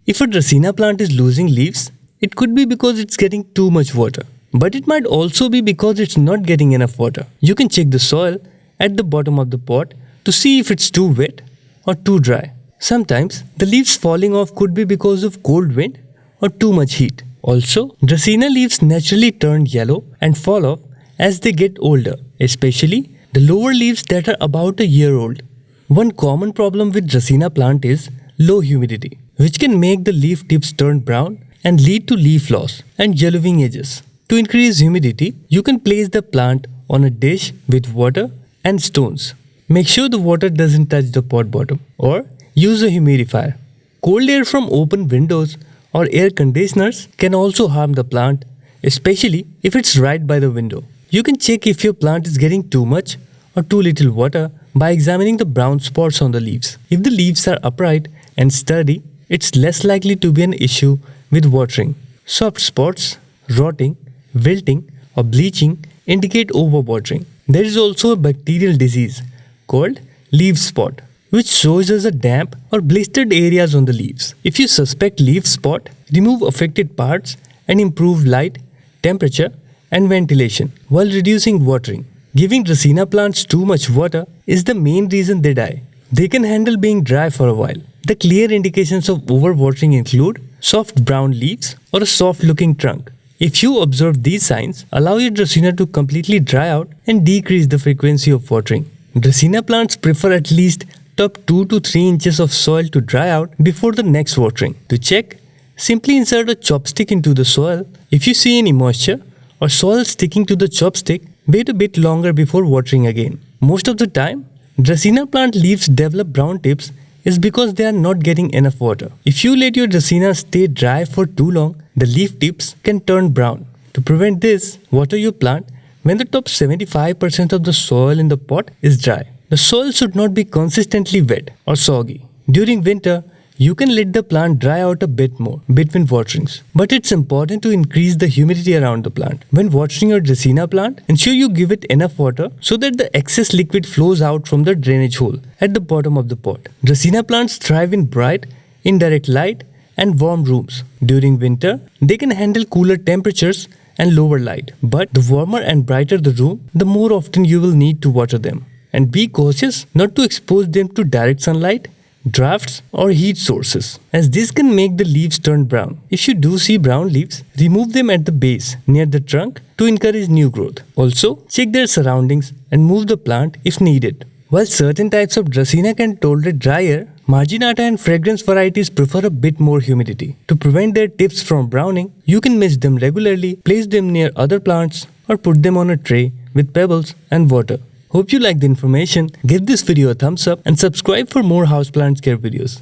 If a Dracaena plant is losing leaves, it could be because it's getting too much water. But it might also be because it's not getting enough water. You can check the soil at the bottom of the pot to see if it's too wet or too dry. Sometimes the leaves falling off could be because of cold wind or too much heat. Also, Dracaena leaves naturally turn yellow and fall off as they get older, especially the lower leaves that are about a year old. One common problem with Dracaena plant is low humidity, which can make the leaf tips turn brown and lead to leaf loss and yellowing edges. To increase humidity, you can place the plant on a dish with water and stones. Make sure the water doesn't touch the pot bottom, or use a humidifier. Cold air from open windows or air conditioners can also harm the plant, especially if it's right by the window. You can check if your plant is getting too much or too little water by examining the brown spots on the leaves. If the leaves are upright and sturdy, it's less likely to be an issue with watering. Soft spots, rotting, wilting, or bleaching indicate overwatering. There is also a bacterial disease called leaf spot, which shows as a damp or blistered areas on the leaves. If you suspect leaf spot, remove affected parts and improve light, temperature, and ventilation while reducing watering. Giving Dracaena plants too much water is the main reason they die. They can handle being dry for a while. The clear indications of overwatering include soft brown leaves or a soft looking trunk. If you observe these signs, allow your Dracaena to completely dry out and decrease the frequency of watering. Dracaena plants prefer at least top 2 to 3 inches of soil to dry out before the next watering. To check, simply insert a chopstick into the soil. If you see any moisture or soil sticking to the chopstick, wait a bit longer before watering again. Most of the time, Dracaena plant leaves develop brown tips is because they are not getting enough water. If you let your Dracaena stay dry for too long, the leaf tips can turn brown. To prevent this, water your plant when the top 75% of the soil in the pot is dry. The soil should not be consistently wet or soggy. During winter, you can let the plant dry out a bit more between waterings. But it's important to increase the humidity around the plant. When watering your Dracaena plant, ensure you give it enough water so that the excess liquid flows out from the drainage hole at the bottom of the pot. Dracaena plants thrive in bright, indirect light and warm rooms. During winter, they can handle cooler temperatures and lower light. But the warmer and brighter the room, the more often you will need to water them. And be cautious not to expose them to direct sunlight, drafts or heat sources, as this can make the leaves turn brown. If you do see brown leaves, remove them at the base near the trunk to encourage new growth. Also, check their surroundings and move the plant if needed. While certain types of Dracaena can tolerate dry air, Marginata and fragrance varieties prefer a bit more humidity. To prevent their tips from browning, you can mist them regularly, place them near other plants, or put them on a tray with pebbles and water. Hope you liked the information. Give this video a thumbs up and subscribe for more houseplant care videos.